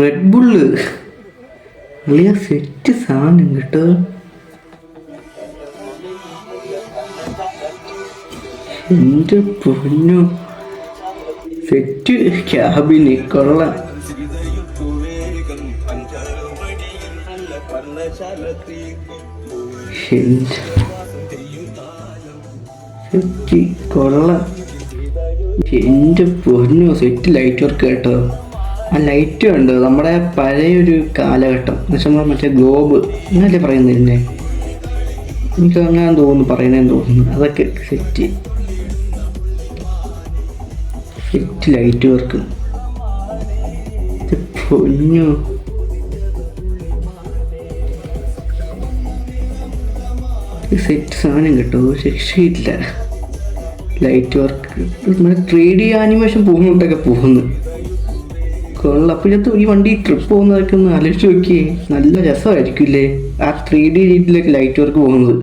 Red bull വലിയ set സാധനം കേട്ടോ. എൻ്റെ പൊന്നു സെറ്റ് ക്യാബിന് കൊള്ളാം. സെറ്റ് കൊള്ളാം. എൻ്റെ പൊന്നു സെറ്റ് ലൈറ്റ് വർക്ക് കേട്ടോ. ആ ലൈറ്റ് ഉണ്ട് നമ്മുടെ പഴയൊരു കാലഘട്ടം എന്ന് വെച്ചാൽ നമ്മൾ മറ്റേ ഗ്ലോബ് എന്നല്ലേ പറയുന്നതിൻ്റെ, എനിക്ക് അങ്ങനെ തോന്നുന്നു പറയണേന്ന് തോന്നുന്നു. അതൊക്കെ സെറ്റ് ലൈറ്റ് വർക്ക്. പൊന്നു സെറ്റ് സാധനം കേട്ടോ, രക്ഷയില്ല. ലൈറ്റ് വർക്ക് നമ്മുടെ 3D ആനിമേഷൻ പോകുന്നുണ്ടൊക്കെ പോകുന്നു കൊള്ളാം. അപ്പോൾ ഇതിനകത്ത് ഈ വണ്ടി ട്രിപ്പ് പോകുന്നതൊക്കെ ഒന്ന് ആലോചിച്ച് നോക്കിയേ, നല്ല രസമായിരിക്കും ഇല്ലേ ആ 3D രീതിയിലേക്ക് ലൈറ്റ് വർക്ക് പോകുന്നത്.